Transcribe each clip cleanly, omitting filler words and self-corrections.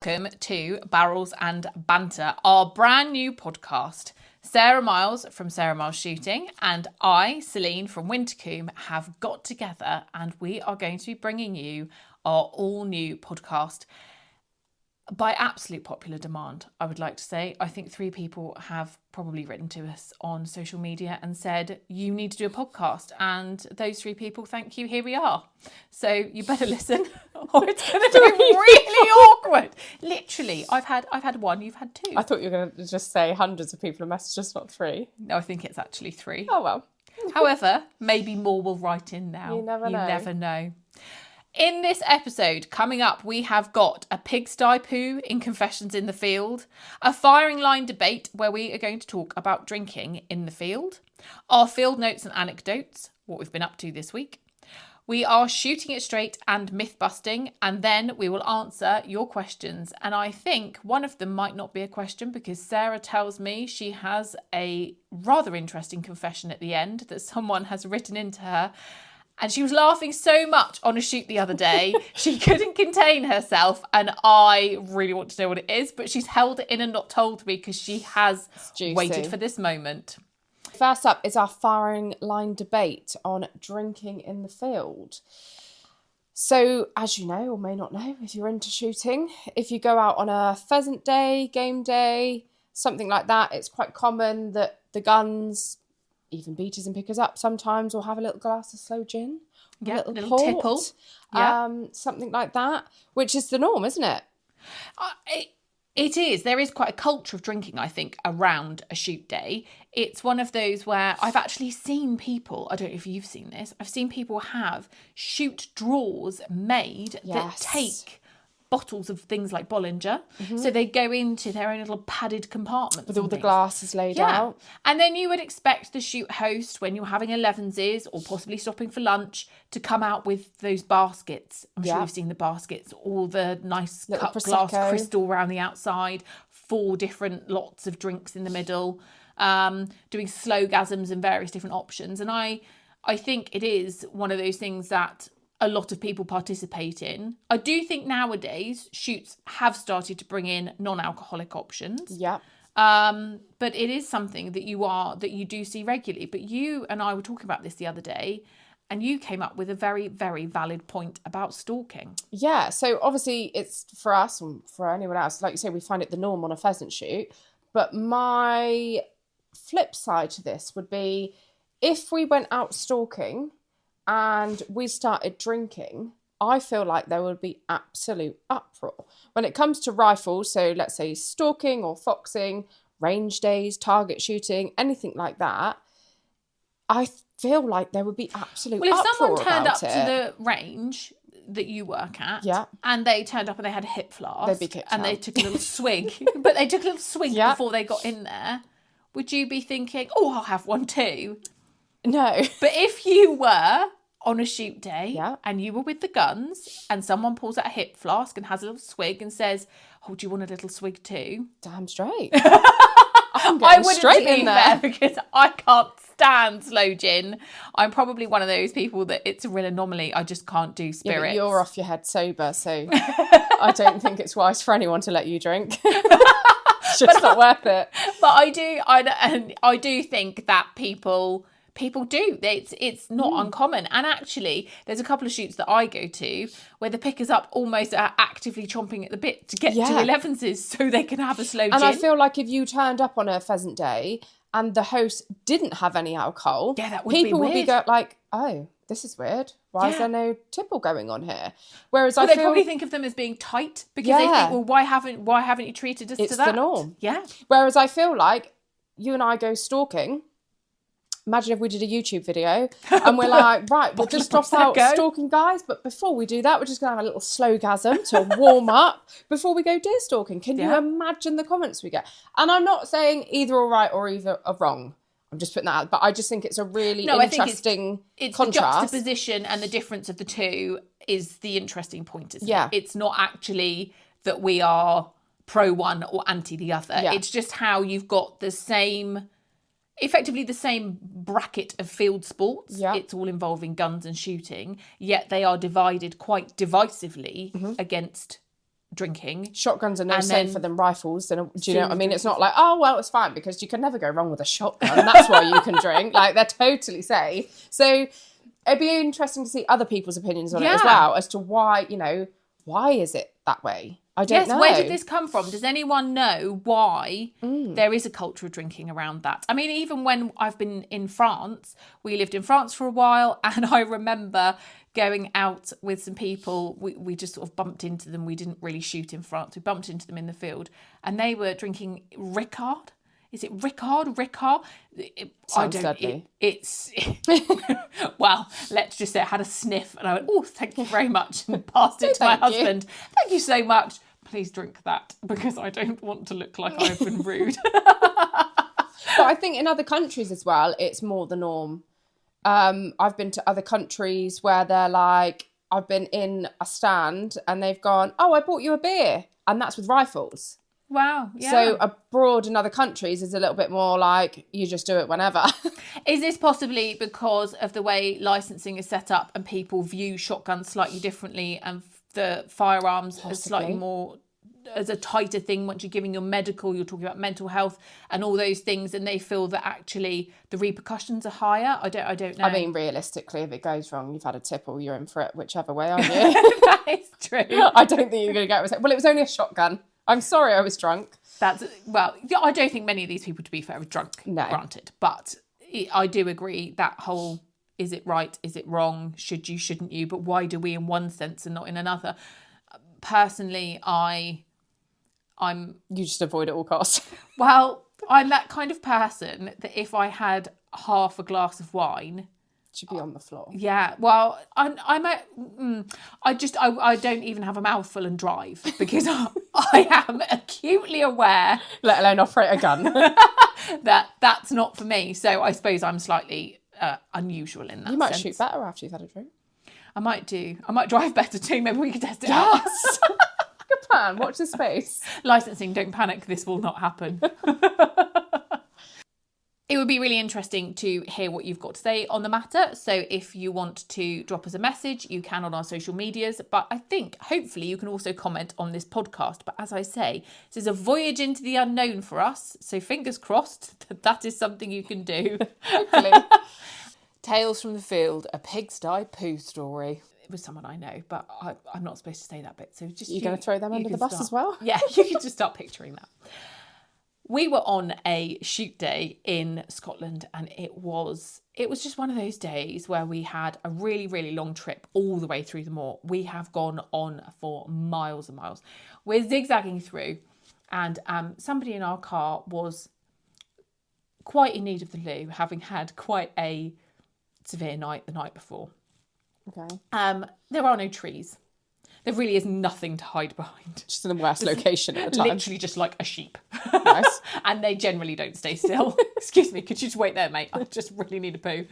Welcome to Barrels and Banter, our brand new podcast. Sarah Miles from Sarah Miles Shooting and I, Celine from Wintercombe, have got together and we are going to be bringing you our all new podcast by absolute popular demand, I would like to say. I think 3 people have probably written to us on social media and said, you need to do a podcast. And those 3 people, thank you, here we are. So you better listen or it's going to be really awkward. Literally, I've had 1, you've had 2. I thought you were going to just say hundreds of people have messaged us, not 3. No, I think it's actually 3. Oh, well. However, maybe more will write in now. You never know. In this episode, coming up, we have got a pigsty poo in Confessions in the Field, a firing line debate where we are going to talk about drinking in the field, our field notes and anecdotes, what we've been up to this week. We are shooting it straight and myth busting, and then we will answer your questions. And I think one of them might not be a question because Sarah tells me she has a rather interesting confession at the end that someone has written into her. And she was laughing so much on a shoot the other day, she couldn't contain herself. And I really want to know what it is, but she's held it in and not told me because she has waited for this moment. First up is our firing line debate on drinking in the field. So, as you know, or may not know, if you're into shooting, if you go out on a pheasant day, game day, something like that, it's quite common that the guns, even beaters and pickers up sometimes, will have a little glass of slow gin, a little port, tipple, something like that, which is the norm, isn't it? It is. There is quite a culture of drinking, I think, around a shoot day. It's one of those where I've actually seen people, I don't know if you've seen this, I've seen people have shoot drawers made that take bottles of things like Bollinger. Mm-hmm. So they go into their own little padded compartments. With all the glasses laid out. And then you would expect the shoot host, when you're having 11s or possibly stopping for lunch, to come out with those baskets. I'm sure you've seen the baskets, all the nice cut glass crystal around the outside, 4 different lots of drinks in the middle, doing slowgasms and various different options. And I think it is one of those things that a lot of people participate in. I do think nowadays shoots have started to bring in non-alcoholic options. Yeah. But it is something that you do see regularly. But you and I were talking about this the other day, and you came up with a very, very valid point about stalking. Yeah. So obviously it's for us and for anyone else, like you say, we find it the norm on a pheasant shoot. But my flip side to this would be if we went out stalking and we started drinking, I feel like there would be absolute uproar. When it comes to rifles, so let's say stalking or foxing, range days, target shooting, anything like that, I feel like there would be absolute uproar. Well, if someone turned up to the range that you work at, and they turned up and they had a hip flask, they'd be kicked out. They took a little swig, but they took a little swig before they got in there, would you be thinking, oh, I'll have one too? No. But if you were on a shoot day and you were with the guns and someone pulls out a hip flask and has a little swig and says, oh, do you want a little swig too? Damn straight. I wouldn't straight in there because I can't stand slow gin. I'm probably one of those people that it's a real anomaly. I just can't do spirits. Yeah, but you're off your head sober, so I don't think it's wise for anyone to let you drink. It's just not worth it. But I do think that people do. It's not uncommon. And actually, there's a couple of shoots that I go to where the pickers up almost are actively chomping at the bit to get to 11s so they can have a slow gin. And I feel like if you turned up on a pheasant day and the host didn't have any alcohol, that would be weird. People would be like, oh, this this is weird. Why is there no tipple going on here? Whereas they probably think of them as being tight because they think, well, why haven't you treated us to that? It's the norm. Yeah. Whereas I feel like you and I go stalking. Imagine if we did a YouTube video and we're like, right, we'll just drop out stalking, guys. But before we do that, we're just going to have a little slowgasm to warm up before we go deer stalking. Can you imagine the comments we get? And I'm not saying either are right or either are wrong. I'm just putting that out. But I just think it's a really interesting contrast. The juxtaposition and the difference of the two is the interesting point, isn't it? It's not actually that we are pro one or anti the other. Yeah. It's just how you've got the same... effectively the same bracket of field sports. It's all involving guns and shooting, yet they are divided quite divisively against drinking. Shotguns are no And safer then than rifles. Do you know what I mean? soon It's not like, oh, well, it's fine because you can never go wrong with a shotgun. That's why you can drink. Like, they're totally safe. So it'd be interesting to see other people's opinions on it as well, as to why, why is it that way? I don't know. Where did this come from? Does anyone know why there is a culture of drinking around that? I mean, even when I've been in France, we lived in France for a while, and I remember going out with some people. We just sort of bumped into them. We didn't really shoot in France. We bumped into them in the field, and they were drinking Ricard. Is it Ricard? Sounds deadly. It's well, let's just say I had a sniff, and I went, "Oh, thank you very much," and passed it to my husband. Thank you so much. Please drink that because I don't want to look like I've been rude. But I think in other countries as well, it's more the norm. I've been to other countries where they're like, I've been in a stand and they've gone, oh, I bought you a beer. And that's with rifles. Wow. Yeah. So abroad in other countries is a little bit more like, you just do it whenever. Is this possibly because of the way licensing is set up and people view shotguns slightly differently and the firearms as slightly more as a tighter thing? Once you're giving your medical, you're talking about mental health and all those things, and they feel that actually the repercussions are higher. I don't know. I mean, realistically, if it goes wrong, you've had a tipple, you're in for it whichever way, aren't you? That is true. I don't think you're going to get it. Well, it was only a shotgun. I'm sorry, I was drunk. I don't think many of these people, to be fair, were drunk. No. Granted, but I do agree that whole, is it right, is it wrong, should you, shouldn't you, but why do we in one sense and not in another? Personally, I'm... You just avoid at all costs. Well, I'm that kind of person that if I had half a glass of wine... Should be on the floor. Yeah, well, I don't even have a mouthful and drive because I am acutely aware... Let alone operate a gun. that's not for me. So I suppose I'm slightly unusual in that sense. You might shoot better after you've had a drink. I might do. I might drive better too. Maybe we could test it out. Good plan. Watch the space. Licensing, don't panic. This will not happen. It would be really interesting to hear what you've got to say on the matter. So if you want to drop us a message, you can on our social medias. But I think, hopefully, you can also comment on this podcast. But as I say, this is a voyage into the unknown for us. So fingers crossed that is something you can do. Hopefully. Tales from the Field, a pigsty poo story. It was someone I know, but I'm not supposed to say that bit. So just You're going to throw them under the bus as well? Yeah, you can just start picturing that. We were on a shoot day in Scotland, and it was just one of those days where we had a really, really long trip all the way through the moor. We have gone on for miles and miles. We're zigzagging through, and somebody in our car was quite in need of the loo, having had quite a severe night the night before. Okay. There are no trees. There really is nothing to hide behind. Just in the worst location at the time. Literally just like a sheep. Nice. And they generally don't stay still. Excuse me, could you just wait there, mate? I just really need a poo.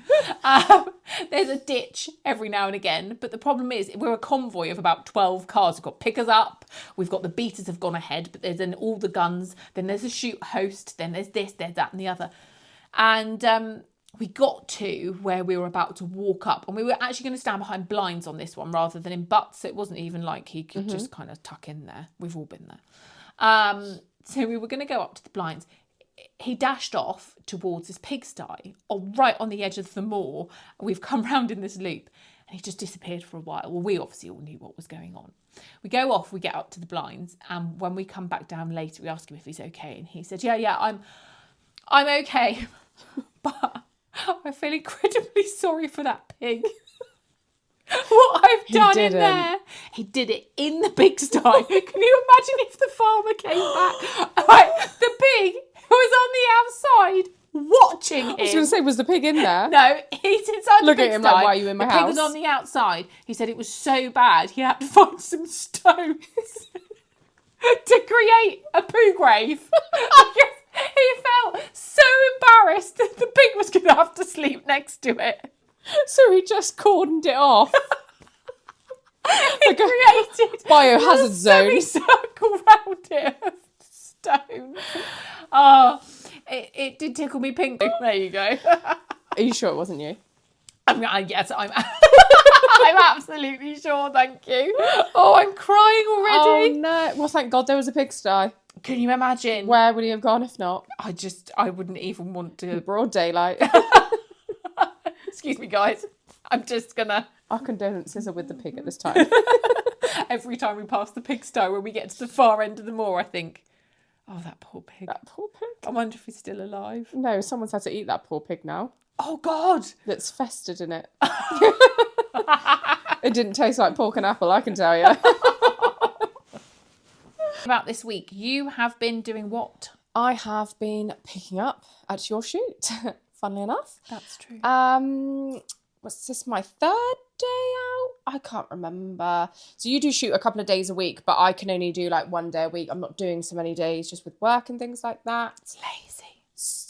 There's a ditch every now and again. But the problem is we're a convoy of about 12 cars. We've got pickers up. We've got the beaters have gone ahead. But there's then all the guns. Then there's a shoot host. Then there's this, there's that and the other. And we got to where we were about to walk up, and we were actually going to stand behind blinds on this one rather than in butts. So it wasn't even like he could just kind of tuck in there. We've all been there. So we were going to go up to the blinds. He dashed off towards this pigsty, right on the edge of the moor. We've come round in this loop, and he just disappeared for a while. Well, we obviously all knew what was going on. We go off, we get up to the blinds, and when we come back down later, we ask him if he's okay, and he said, yeah, I'm okay, but I feel incredibly sorry for that pig. What I've done in there. He did it in the pigsty. Can you imagine if the farmer came back? Right, the pig was on the outside watching him. I was going to say, was the pig in there? No, he's inside the pigsty. Look at him like, why are you in my house? The pig was on the outside. He said it was so bad he had to find some stones to create a poo grave. He felt so embarrassed that the pig was going to have to sleep next to it. So he just cordoned it off. He created biohazard zone. A semicircle round it of stones. Oh, it did tickle me pink. There you go. Are you sure it wasn't you? Yes, I'm. I'm absolutely sure, thank you. Oh, I'm crying already. Oh no. Well, thank God there was a pigsty. Can you imagine? Where would he have gone if not? I wouldn't even want to. Broad daylight. Excuse me, guys. I'm just gonna. Our condolences are with the pig at this time. Every time we pass the pigsty, when we get to the far end of the moor, I think, oh, that poor pig. That poor pig. I wonder if he's still alive. No, someone's had to eat that poor pig now. Oh, God. That's festered in it. It didn't taste like pork and apple, I can tell you. About this week, you have been doing what? I have been picking up at your shoot, funnily enough. That's true. Was this my third day out? I can't remember. So you do shoot a couple of days a week, but I can only do like 1 day a week. I'm not doing so many days just with work and things like that. Lazy.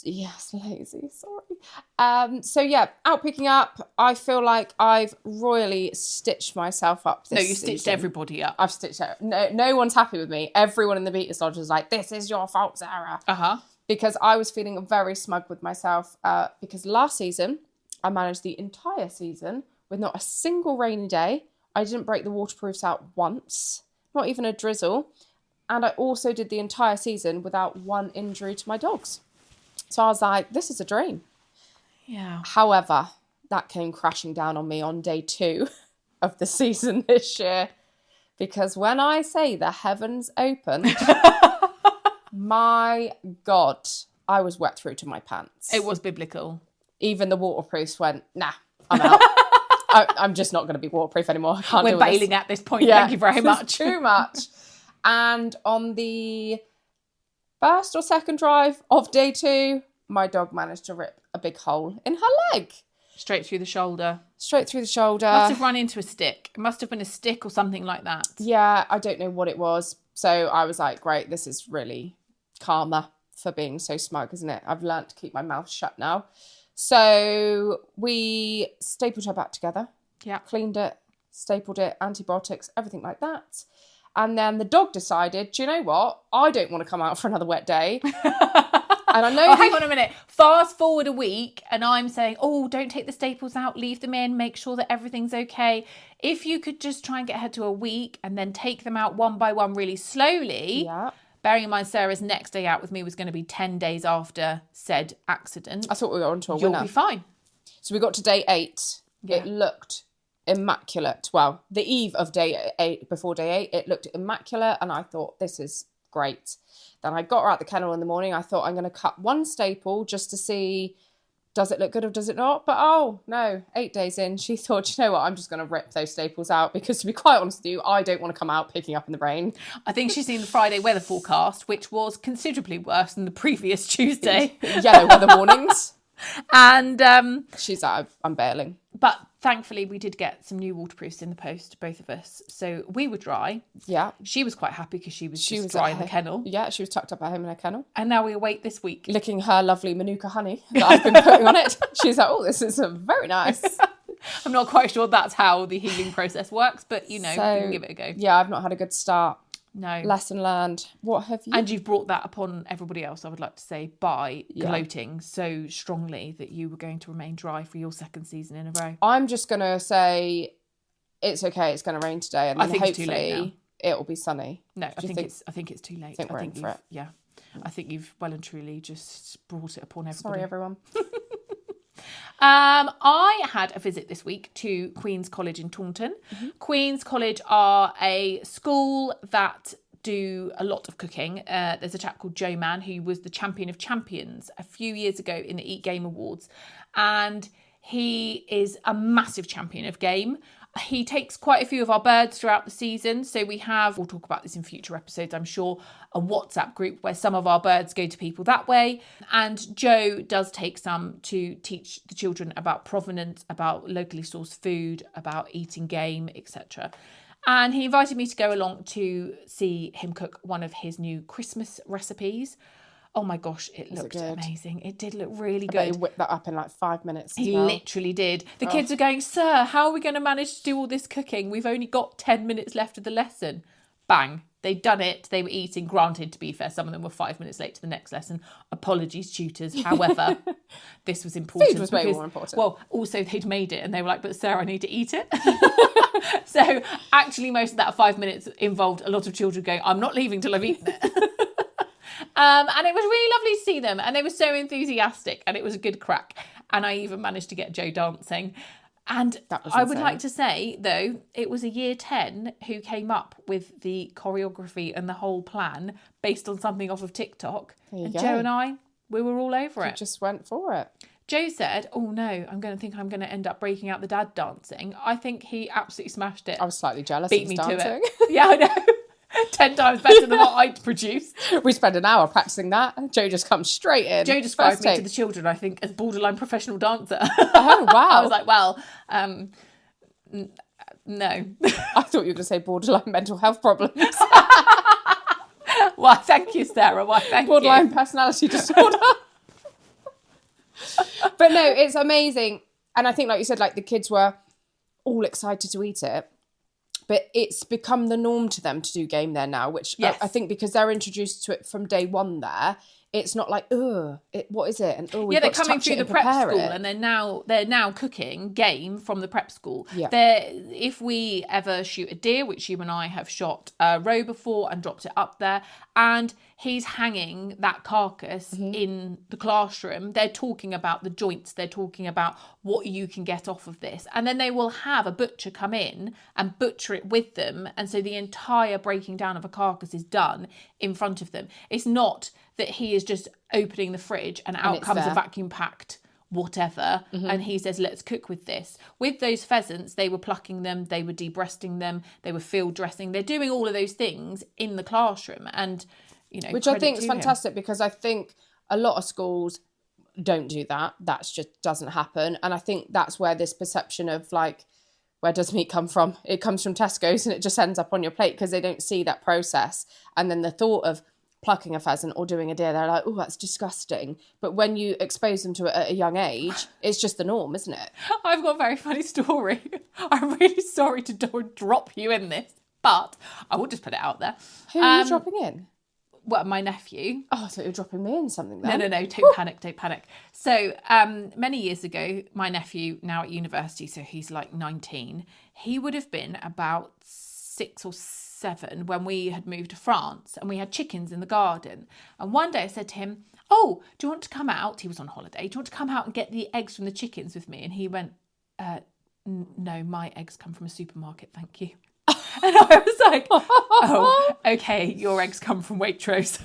Yes, lazy, sorry. So yeah, out picking up. I feel like I've royally stitched myself up this No, you stitched season. everybody up. I've stitched it. No one's happy with me. Everyone in the Beaters Lodge is like, this is your fault, Sarah. Uh-huh. Because I was feeling very smug with myself because last season, I managed the entire season with not a single rainy day. I didn't break the waterproofs out once, not even a drizzle. And I also did the entire season without one injury to my dogs. So I was like, this is a dream. Yeah. However, that came crashing down on me on day 2 of the season this year. Because when I say the heavens opened, my God, I was wet through to my pants. It was biblical. Even the waterproofs went, nah, I'm out. I'm just not going to be waterproof anymore. I can't We're bailing at this point. Thank you very much. Too much. And on the first or second drive of day 2, my dog managed to rip a big hole in her leg. Straight through the shoulder. Straight through the shoulder. Must have run into a stick. It must have been a stick or something like that. Yeah, I don't know what it was. So I was like, great, this is really karma for being so smug, isn't it? I've learnt to keep my mouth shut now. So we stapled her back together. Yeah. Cleaned it, stapled it, antibiotics, everything like that. And then the dog decided, do you know what? I don't want to come out for another wet day. And I know. Oh, hang on a minute. Fast forward a week and I'm saying, oh, don't take the staples out, leave them in, make sure that everything's okay. If you could just try and get her to a week and then take them out one by one really slowly. Yeah. Bearing in mind Sarah's next day out with me was going to be 10 days after said accident. I thought we were on to a You'll winner. be fine. So we got to day 8. Yeah. It looked immaculate. Well, the eve of day 8, before day 8, it looked immaculate. And I thought, this is great. Then I got her out the kennel in the morning. I thought, I'm going to cut one staple just to see, does it look good or does it not? But oh, no, 8 days in, she thought, you know what, I'm just going to rip those staples out because, to be quite honest with you, I don't want to come out picking up in the rain. I think she's seen the Friday weather forecast, which was considerably worse than the previous Tuesday. Yellow weather warnings. And She's like, I'm bailing. but thankfully we did get some new waterproofs in the post, both of us. So we were dry. Yeah. She was quite happy because she was was dry at in the her- kennel. Yeah, she was tucked up at home in her kennel. And now we await this week. Licking her lovely Manuka honey that I've been putting on it. She's like, oh, this is very nice. I'm not quite sure that's how the healing process works, but you know, So, we can give it a go. Yeah, I've not had a good start. No. Lesson learned. What have you? And you've brought that upon everybody else, I would like to say, by gloating so strongly that you were going to remain dry for your second season in a row. I'm just going to say it's okay, it's going to rain today, and I then think it's too late hopefully it will be sunny. No, Do you think- I think it's too late. think we're in for it? Yeah. I think you've well and truly just brought it upon everybody. Sorry, everyone. I had a visit this week to Queen's College in Taunton. Mm-hmm. Queen's College are a school that do a lot of cooking. There's a chap called Joe Mann who was the champion of champions a few years ago in the Eat Game Awards, and he is a massive champion of game. He takes quite a few of our birds throughout the season. So we'll talk about this in future episodes, I'm sure, a WhatsApp group where some of our birds go to people that way. And Joe does take some to teach the children about provenance, about locally sourced food, about eating game, etc. And he invited me to go along to see him cook one of his new Christmas recipes. Oh my gosh, it looked amazing. It did look really good. He whipped that up in like 5 minutes. He literally did. The kids are going, sir, how are we going to manage to do all this cooking? We've only got 10 minutes left of the lesson. Bang. They'd done it. They were eating. Granted, to be fair, some of them were 5 minutes late to the next lesson. Apologies, tutors. However, this was important. Food was way more important. Well, also they'd made it and they were like, but Sarah, I need to eat it. So actually most of that 5 minutes involved a lot of children going, I'm not leaving till I've eaten it. And it was really lovely to see them. And they were so enthusiastic and it was a good crack. And I even managed to get Joe dancing. And I would like to say, though, it was a year 10 who came up with the choreography and the whole plan based on something off of TikTok. And Joe and I, we were all over it. Just went for it. Joe said, oh no, I'm going to end up breaking out the dad dancing. I think he absolutely smashed it. I was slightly jealous Beat of me his dancing. to it. Yeah, I know. 10 times better than what I'd produced. We spent an hour practicing that. Joe just comes straight in. Joe described me to the children, I think, as borderline professional dancer. Oh, wow. I was like, well, no. I thought you were going to say borderline mental health problems. Why, thank you, Sarah. Why, thank borderline personality disorder. But no, it's amazing. And I think, like you said, like the kids were all excited to eat it. But it's become the norm to them to do game there now, which I think because they're introduced to it from day one there, it's not like, what is it? And they're coming through the prep school and they're now cooking game from the prep school. Yeah. If we ever shoot a deer, which you and I have shot a roe before and dropped it up there, and he's hanging that carcass in the classroom, they're talking about the joints, they're talking about what you can get off of this. And then they will have a butcher come in and butcher it with them. And so the entire breaking down of a carcass is done in front of them. It's not that he is just opening the fridge and out comes a vacuum packed whatever and he says, let's cook with this. With those pheasants, they were plucking them, they were debreasting them, they were field dressing. They're doing all of those things in the classroom, and which I think is fantastic because I think a lot of schools don't do that. That just doesn't happen. And I think that's where this perception of like, where does meat come from? It comes from Tesco's and it just ends up on your plate because they don't see that process. And then the thought of plucking a pheasant or doing a deer, they're like, oh, that's disgusting. But when you expose them to it at a young age, it's just the norm, isn't it? I've got a very funny story. I'm really sorry to drop you in this, but I will just put it out there. Who are you dropping in? Well, my nephew. Oh, I thought you were dropping me in something then. No, don't panic. So many years ago, my nephew, now at university, so he's like 19, he would have been about 6 or 7 when we had moved to France and we had chickens in the garden. And one day I said to him, oh, do you want to come out? He was on holiday. Do you want to come out and get the eggs from the chickens with me? And he went, no, my eggs come from a supermarket, thank you. And I was like, oh, okay, your eggs come from Waitrose.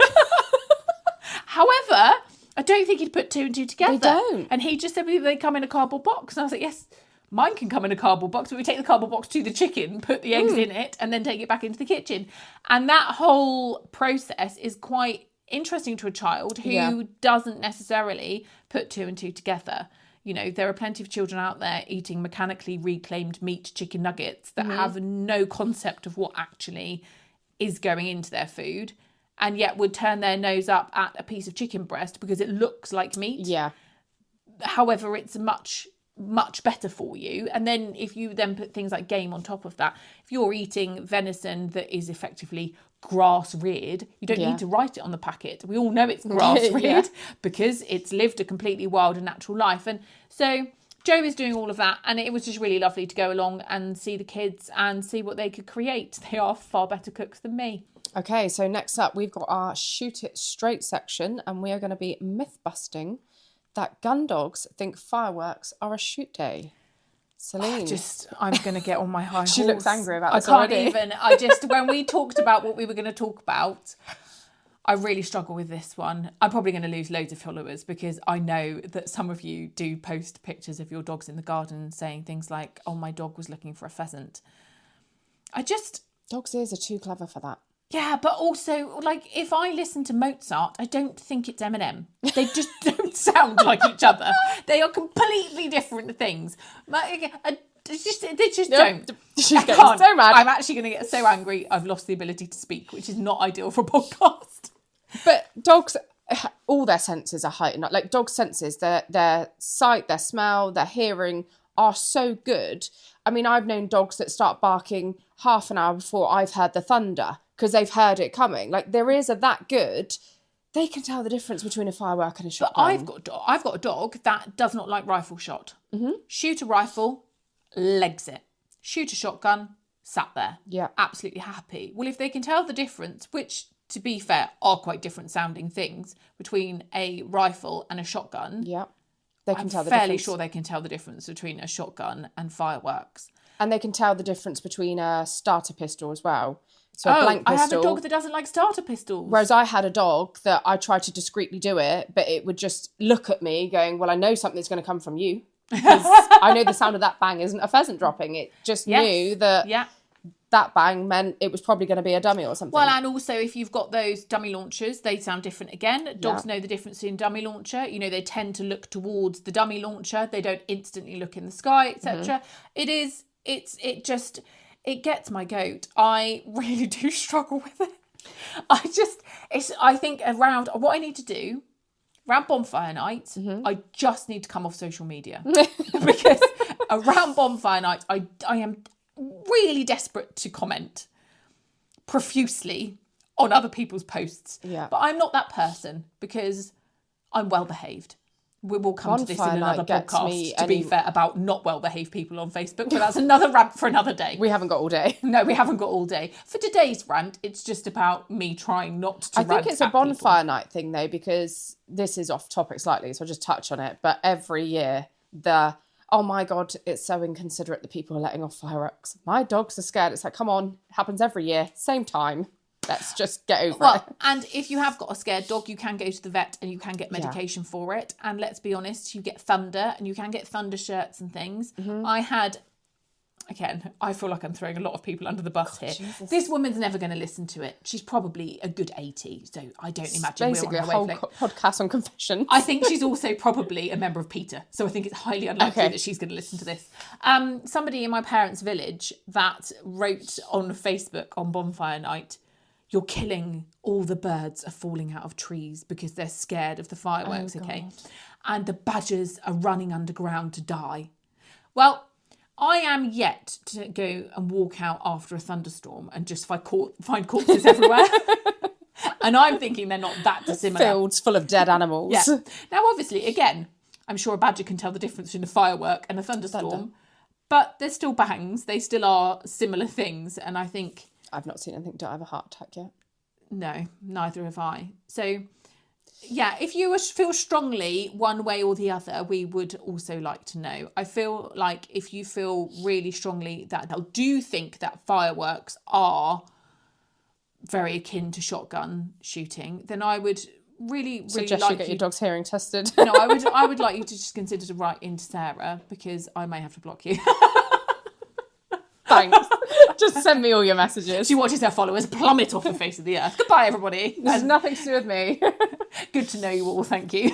However, I don't think he'd put 2 and 2 together. They don't. And he just said, well, they come in a cardboard box. And I was like, yes, mine can come in a cardboard box, but we take the cardboard box to the chicken, put the eggs in it, and then take it back into the kitchen. And that whole process is quite interesting to a child who doesn't necessarily put 2 and 2 together. There are plenty of children out there eating mechanically reclaimed meat chicken nuggets that have no concept of what actually is going into their food, and yet would turn their nose up at a piece of chicken breast because it looks like meat. Yeah. However, it's much better for you. And then if you then put things like game on top of that, if you're eating venison that is effectively grass reared, you don't need to write it on the packet. We all know it's grass reared because it's lived a completely wild and natural life. And so Joe is doing all of that, and it was just really lovely to go along and see the kids and see what they could create. They are far better cooks than me. Okay, so next up we've got our shoot it straight section, and we are going to be myth busting that gundogs think fireworks are a shoot day. Celine. I'm going to get on my high horse. She looks angry about this already. When we talked about what we were going to talk about, I really struggle with this one. I'm probably going to lose loads of followers because I know that some of you do post pictures of your dogs in the garden saying things like, oh, my dog was looking for a pheasant. Dogs' ears are too clever for that. Yeah, but also, like, if I listen to Mozart, I don't think it's Eminem. They just don't sound like each other. They are completely different things. They just don't. She's getting so mad. I'm actually going to get so angry. I've lost the ability to speak, which is not ideal for a podcast. But dogs, all their senses are heightened. Like dogs' senses, their sight, their smell, their hearing are so good. I mean, I've known dogs that start barking half an hour before I've heard the thunder because they've heard it coming. Like their ears are that good, they can tell the difference between a firework and a shotgun. But I've got a dog that does not like rifle shot. Mm-hmm. Shoot a rifle, legs it. Shoot a shotgun, sat there. Yeah. Absolutely happy. Well, if they can tell the difference, which, to be fair, are quite different sounding things, between a rifle and a shotgun. Yeah. They can tell the fairly difference. sure they can tell the difference between a shotgun and fireworks. And they can tell the difference between a starter pistol as well. So a blank pistol. I have a dog that doesn't like starter pistols. Whereas I had a dog that I tried to discreetly do it, but it would just look at me going, well, I know something's going to come from you. Because I know the sound of that bang isn't a pheasant dropping. It just knew that that bang meant it was probably going to be a dummy or something. Well, and also if you've got those dummy launchers, they sound different again. Dogs know the difference in dummy launcher. You know, they tend to look towards the dummy launcher. They don't instantly look in the sky, etc. It gets my goat. I really do struggle with it. I think around what I need to do around bonfire night, I just need to come off social media because around bonfire night, I am really desperate to comment profusely on other people's posts. Yeah. But I'm not that person because I'm well behaved. We will come to this in another podcast, to be fair, about not well-behaved people on Facebook, but that's another rant for another day. We haven't got all day. No, we haven't got all day. For today's rant, it's just about me trying not to rant I think it's a bonfire night thing, though, because this is off topic slightly, so I'll just touch on it. But every year, oh my God, it's so inconsiderate that people are letting off fireworks. My dogs are scared. It's like, come on, it happens every year, same time. Let's just get over it. And if you have got a scared dog, you can go to the vet and you can get medication for it. And let's be honest, you get thunder and you can get thunder shirts and things. I had, again, I feel like I'm throwing a lot of people under the bus here. Jesus. This woman's never going to listen to it. She's probably a good 80, so I don't imagine basically we're on her whole wavelength. Podcast on confessions. I think she's also probably a member of PETA, so I think it's highly unlikely that she's going to listen to this. Somebody in my parents' village that wrote on Facebook on bonfire night, "You're killing all the birds are falling out of trees because they're scared of the fireworks, okay? And the badgers are running underground to die." Well, I am yet to go and walk out after a thunderstorm and just find corpses everywhere. And I'm thinking they're not that dissimilar. Fields full of dead animals. Yeah. Now, obviously, again, I'm sure a badger can tell the difference between a firework and a thunderstorm. But they're still bangs. They still are similar things. And I think... I've not seen anything die of a heart attack yet. No, neither have I. So, yeah, if you feel strongly one way or the other, we would also like to know. I feel like if you feel really strongly that I do think that fireworks are very akin to shotgun shooting, then I would really suggest like you get your dog's hearing tested. No, I would like you to just consider to write into Sarah because I may have to block you. Thanks. Just send me all your messages. She watches her followers plummet off the face of the earth. Goodbye, everybody. This has nothing to do with me. Good to know you all. Thank you.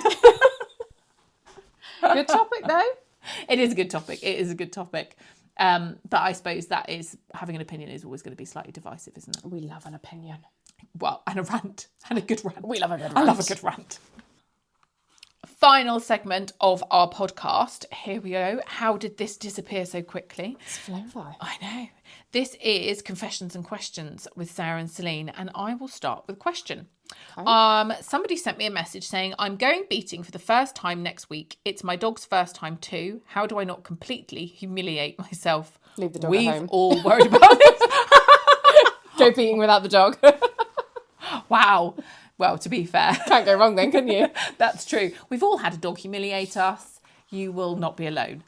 Good topic, though. It is a good topic. It is a good topic. But I suppose that is, having an opinion is always going to be slightly divisive, isn't it? We love an opinion. Well, and a rant. And a good rant. We love a good rant. I love a good rant. Final segment of our podcast. Here we go. How did this disappear so quickly? It's flown by. I know. This is Confessions and Questions with Sarah and Celine, and I will start with a question. Okay. Somebody sent me a message saying, "I'm going beating for the first time next week. It's my dog's first time too. How do I not completely humiliate myself?" Leave the dog at home. We've all worried about it. Go beating without the dog. Wow. Well, to be fair. Can't go wrong then, can you? That's true. We've all had a dog humiliate us. You will not be alone.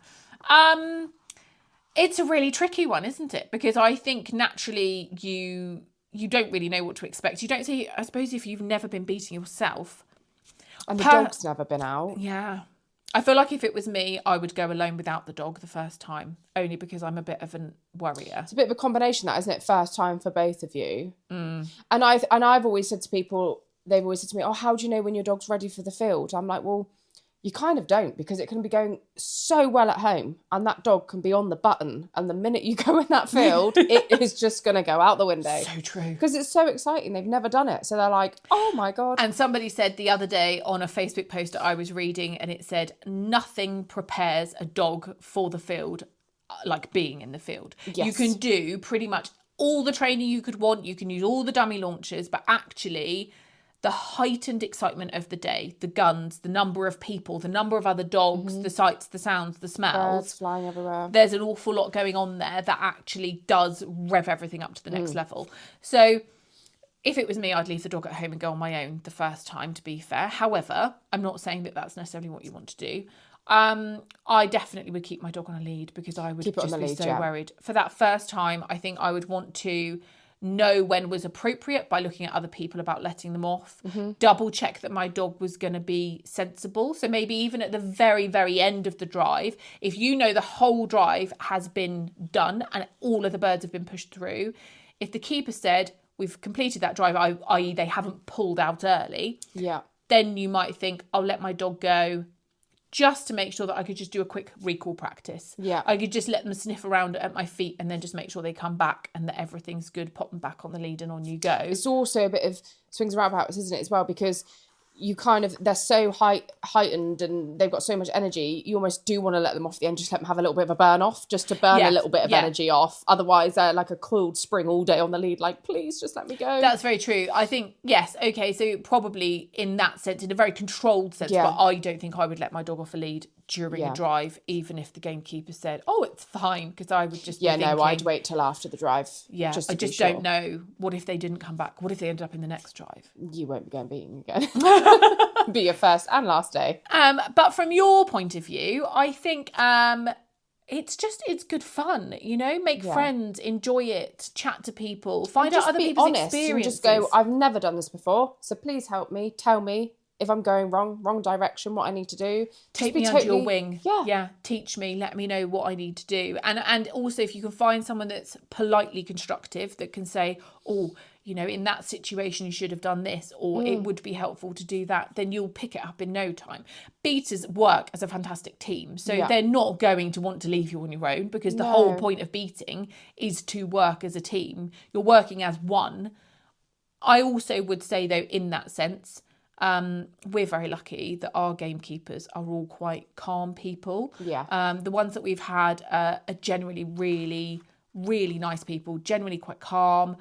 It's a really tricky one, isn't it? Because I think naturally you don't really know what to expect. You don't see, I suppose, if you've never been beating yourself. And the dog's never been out. Yeah. I feel like if it was me, I would go alone without the dog the first time, only because I'm a bit of a worrier. It's a bit of a combination, that, isn't it? First time for both of you. Mm. And I've always said to people, they've always said to me, "Oh, how do you know when your dog's ready for the field?" I'm like, well, you kind of don't, because it can be going so well at home and that dog can be on the button, and the minute you go in that field, it is just going to go out the window. So true. Because it's so exciting. They've never done it. So they're like, oh my God. And somebody said the other day on a Facebook post that I was reading, and it said, nothing prepares a dog for the field like being in the field. Yes. You can do pretty much all the training you could want. You can use all the dummy launchers, but actually the heightened excitement of the day, the guns, the number of people, the number of other dogs, the sights, the sounds, the smells. Birds flying everywhere. There's an awful lot going on there that actually does rev everything up to the next level. So if it was me, I'd leave the dog at home and go on my own the first time, to be fair. However, I'm not saying that that's necessarily what you want to do. I definitely would keep my dog on a lead because I would just be so worried. For that first time, I think I would want to know when was appropriate by looking at other people about letting them off. Double check that my dog was going to be sensible. So maybe even at the very, very end of the drive, if you know the whole drive has been done and all of the birds have been pushed through, if the keeper said, we've completed that drive, i.e. they haven't pulled out early, then you might think, I'll let my dog go just to make sure that I could just do a quick recall practice. I could just let them sniff around at my feet and then just make sure they come back and that everything's good, pop them back on the lead and on you go. It's also a bit of swings and roundabouts, isn't it, as well? Because you kind of, they're so heightened and they've got so much energy, you almost do want to let them off the end, just let them have a little bit of a burn off, just to burn a little bit of energy off. Otherwise, they're like a coiled spring all day on the lead, like, please just let me go. That's very true. I think, yes, okay, so probably in that sense, in a very controlled sense, but I don't think I would let my dog off a lead during a drive, even if the gamekeeper said, oh, it's fine, because I would just be thinking, I'd wait till after the drive. I just don't know. What if they didn't come back? What if they ended up in the next drive? You won't be going beating again. Be your first and last day. But from your point of view, I think it's good fun, you know, make friends, enjoy it, chat to people, find out other people's experiences. And just go, I've never done this before, so please help me, tell me if I'm going wrong direction, what I need to do. Take me under your wing. Yeah. Teach me, let me know what I need to do. And also if you can find someone that's politely constructive that can say, oh, you know, in that situation, you should have done this, or it would be helpful to do that, then you'll pick it up in no time. Beaters work as a fantastic team. So they're not going to want to leave you on your own because the whole point of beating is to work as a team. You're working as one. I also would say, though, in that sense, we're very lucky that our gamekeepers are all quite calm people. The ones that we've had are generally really, really nice people, generally quite calm.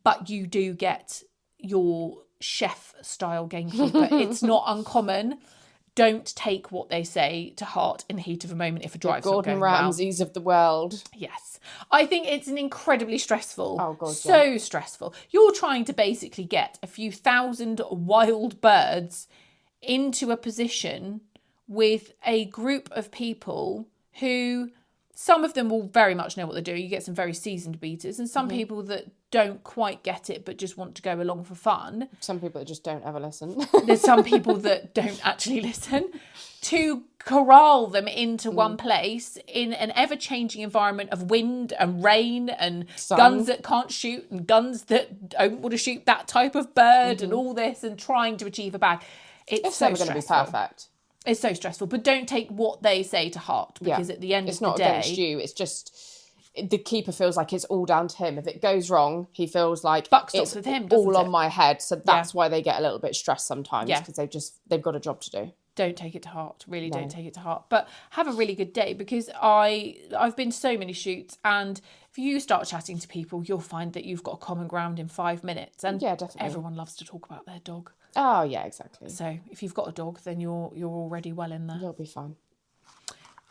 But you do get your chef-style gamekeeper. It's not uncommon. Don't take what they say to heart in the heat of a moment if a drive's not going well. Gordon Ramsays of the world. Yes. I think it's an incredibly stressful, stressful. You're trying to basically get a few thousand wild birds into a position with a group of people who, some of them will very much know what they're doing. You get some very seasoned beaters and some people that don't quite get it but just want to go along for fun. Some people that just don't ever listen. There's some people that don't actually listen. To corral them into one place in an ever-changing environment of wind and rain and guns that can't shoot and guns that don't want to shoot that type of bird and all this and trying to achieve a bag. It's so stressful. Going to be perfect. It's so stressful. But don't take what they say to heart because at the end of the day... It's not against you. It's just... The keeper feels like it's all down to him. If it goes wrong, he feels like it's with him, all on my head. So that's why they get a little bit stressed sometimes because they've got a job to do. Don't take it to heart. Really don't take it to heart. But have a really good day because I've been to so many shoots and if you start chatting to people, you'll find that you've got common ground in 5 minutes. And definitely. Everyone loves to talk about their dog. Oh, yeah, exactly. So if you've got a dog, then you're already well in there. You'll be fine.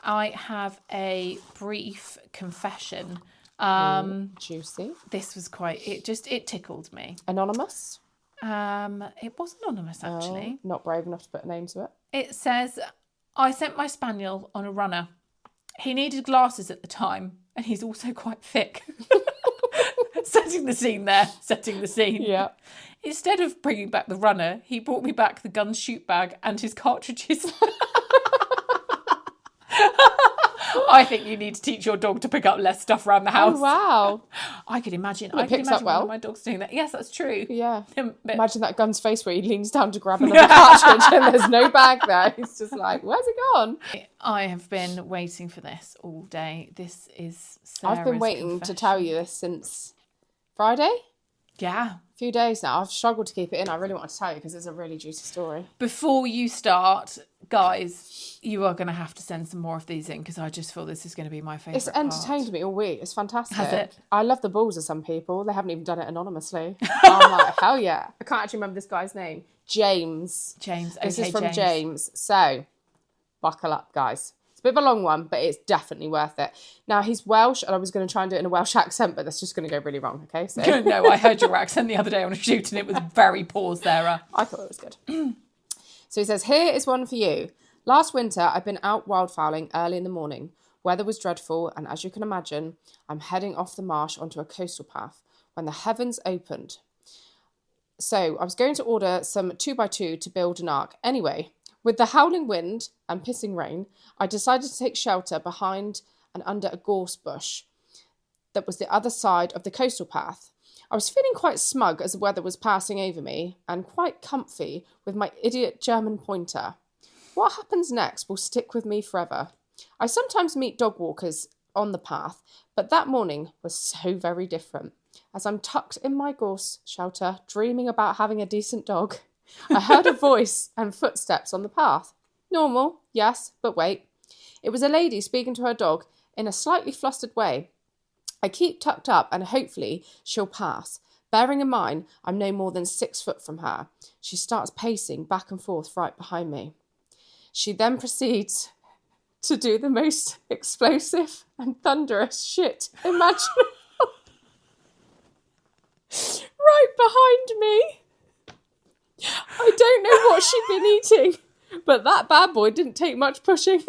I have a brief confession. Juicy. This was it tickled me. Anonymous? It was anonymous, actually. Not brave enough to put a name to it. It says, I sent my spaniel on a runner. He needed glasses at the time, and he's also quite thick. Setting the scene there. Yeah. Instead of bringing back the runner, he brought me back the gun shoot bag and his cartridges. I think you need to teach your dog to pick up less stuff around the house. Oh, wow. I could imagine. It picks up well. One of my dogs doing that. Yes, that's true. Yeah. Imagine that gun's face where he leans down to grab another cartridge and there's no bag there. He's just like, where's it gone? I have been waiting for this all day. This is Sarah's I've been waiting to tell you this since Friday. Yeah. A few days now. I've struggled to keep it in. I really want to tell you because it's a really juicy story. Before you start, guys, you are going to have to send some more of these in because I just feel this is going to be my favourite It's entertained me all week. It's fantastic. Has it? I love the balls of some people. They haven't even done it anonymously. I'm like, hell yeah. I can't actually remember this guy's name. James. James. This is from James. So, buckle up, guys. It's a bit of a long one, but it's definitely worth it. Now, he's Welsh, and I was going to try and do it in a Welsh accent, but that's just going to go really wrong, okay? So No, I heard your accent the other day on a shoot, and it was very paused there. I thought it was good. So he says, here is one for you. Last winter, I've been out wildfowling early in the morning. Weather was dreadful, and as you can imagine, I'm heading off the marsh onto a coastal path when the heavens opened. So I was going to order some 2x2 to build an ark. Anyway, with the howling wind and pissing rain, I decided to take shelter behind and under a gorse bush that was the other side of the coastal path. I was feeling quite smug as the weather was passing over me and quite comfy with my idiot German pointer. What happens next will stick with me forever. I sometimes meet dog walkers on the path, but that morning was so very different. As I'm tucked in my gorse shelter, dreaming about having a decent dog, I heard a voice and footsteps on the path. Normal, yes, but wait. It was a lady speaking to her dog in a slightly flustered way. I keep tucked up and hopefully she'll pass. Bearing in mind, I'm no more than 6 foot from her. She starts pacing back and forth right behind me. She then proceeds to do the most explosive and thunderous shit imaginable. Right behind me. I don't know what she'd been eating, but that bad boy didn't take much pushing.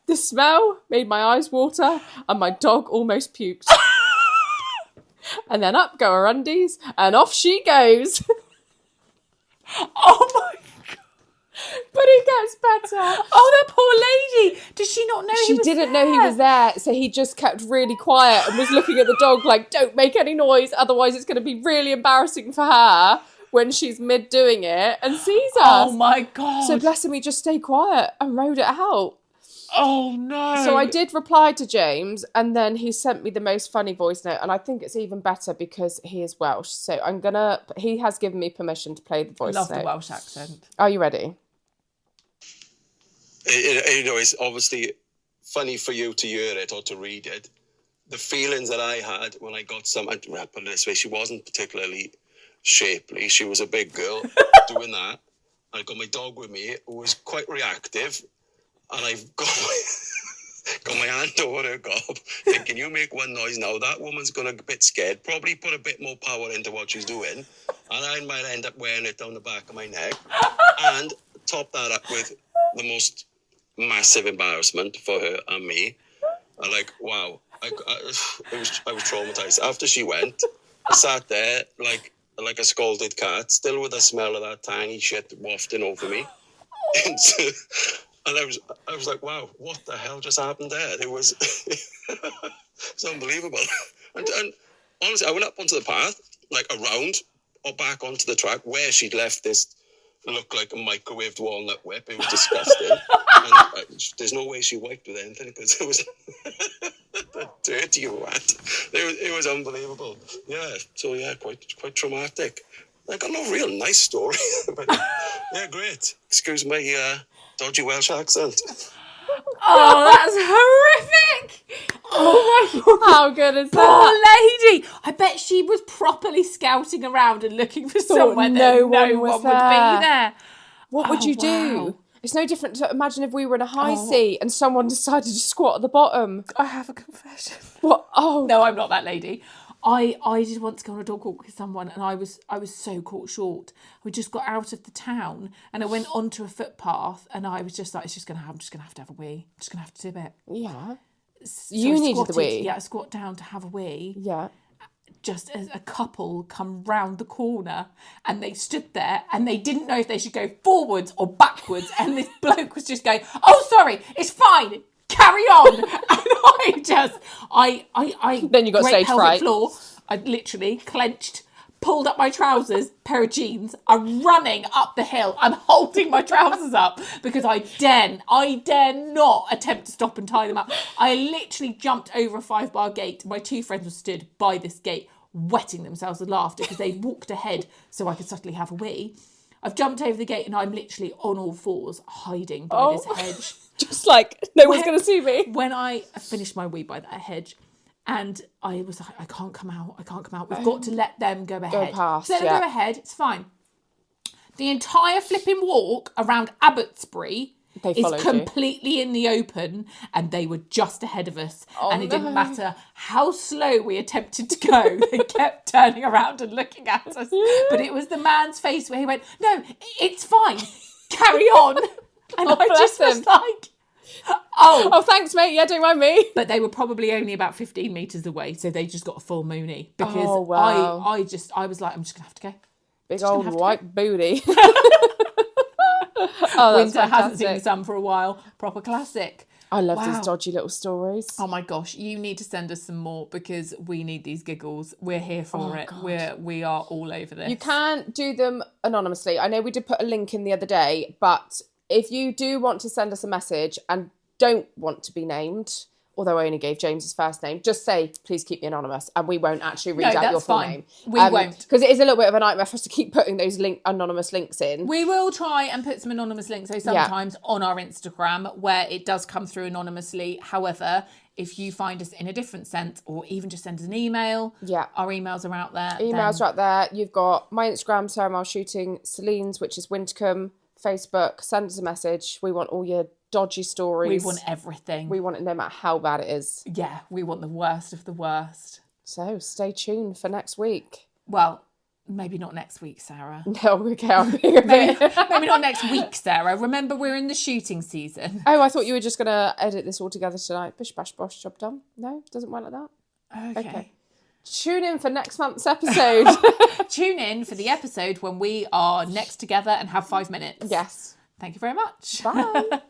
The smell made my eyes water and my dog almost puked. And then up go her undies and off she goes. Oh my God. But it gets better. Oh, that poor lady. Did she not know he was there? She didn't know he was there, so he just kept really quiet and was looking at the dog like, don't make any noise, otherwise it's going to be really embarrassing for her when she's mid doing it and sees us. Oh my God. So bless him, he just stayed quiet and rode it out. Oh no. So I did reply to James, and then he sent me the most funny voice note, and I think it's even better because he is Welsh. So he has given me permission to play the voice note. Love the Welsh accent. Are you ready? It's obviously funny for you to hear it or to read it. The feelings that I had when I got some, I'll put it this way, she wasn't particularly shapely. She was a big girl doing that. I got my dog with me, who was quite reactive, and I've got my hand over her gob, thinking, you make one noise now, that woman's going to be a bit scared, probably put a bit more power into what she's doing, and I might end up wearing it down the back of my neck, and top that up with the most massive embarrassment for her and me. I'm like, wow, I was traumatized. After she went, I sat there like a scalded cat, still with the smell of that tangy shit wafting over me. And I was like, wow, what the hell just happened there? It was it's unbelievable. And honestly, I went up onto the path, like around or back onto the track where she'd left this looked like a microwaved walnut whip. It was disgusting. And there's no way she wiped with anything because it was a dirty rat. It was unbelievable. Yeah, so yeah, quite traumatic. I got no real nice story. But yeah, great. Excuse my dodgy Welsh accent. Oh, that's horrific. Oh my God. How good is Poor that? lady. I bet she was properly scouting around and looking for somewhere that no one would be there. What would you do? It's no different to imagine if we were in a high sea and someone decided to squat at the bottom. I have a confession. What? Oh. No, I'm not that lady. I did once go on a dog walk with someone and I was so caught short. We just got out of the town and I went onto a footpath and I was just like, I'm just going to have to have a wee. I'm just going to have to do it. Yeah. So you I needed squatted, the wee. Yeah, I squat down to have a wee. Yeah. Just as a couple come round the corner and they stood there and they didn't know if they should go forwards or backwards and this bloke was just going, oh, sorry, it's fine. Carry on. And I then you got great stage pelvic fright. floor. I literally clenched, pulled up my trousers, pair of jeans. I'm running up the hill. I'm holding my trousers up because I dare not attempt to stop and tie them up. I literally jumped over a 5-bar gate. My 2 friends were stood by this gate, wetting themselves with laughter because they walked ahead so I could subtly have a wee. I've jumped over the gate and I'm literally on all fours, hiding by this hedge. Just like, no one's going to see me. When I finished my wee by that hedge, and I was like, I can't come out. We've got to let them go ahead. Go past, so let them go ahead, it's fine. The entire flipping walk around Abbotsbury is completely in the open, and they were just ahead of us. And it didn't matter how slow we attempted to go, they kept turning around and looking at us. But it was the man's face where he went, no, it's fine, carry on. And I just was like, oh, thanks, mate. Yeah, don't mind me. But they were probably only about 15 metres away, so they just got a full moonie because I was like, I'm just gonna have to go. Big old white booty. Winter hasn't seen the sun for a while. Proper classic. I love these dodgy little stories. Oh my gosh, you need to send us some more because we need these giggles. We're here for it. God. We are all over this. You can do them anonymously. I know we did put a link in the other day, but if you do want to send us a message and don't want to be named, although I only gave James's first name, just say, please keep me anonymous, and we won't actually read out your full name. We won't. Because it is a little bit of a nightmare for us to keep putting those anonymous links in. We will try and put some anonymous links, so sometimes on our Instagram, where it does come through anonymously. However, if you find us in a different sense, or even just send us an email, our emails are out there. Emails are out there. You've got my Instagram, Sarah Miles Shooting, Celine's, which is Wintercombe, Facebook. Send us a message. We want all your dodgy stories. We want everything. We want it no matter how bad it is. Yeah, we want the worst of the worst. So stay tuned for next week. Well, maybe not next week, Sarah. No, okay, I'm being a bit... maybe not next week, Sarah. Remember, we're in the shooting season. Oh, I thought you were just going to edit this all together tonight. Bish, bash, bosh, job done. No, doesn't work like that? Okay. Tune in for next month's episode. Tune in for the episode when we are next together and have 5 minutes. Yes. Thank you very much. Bye.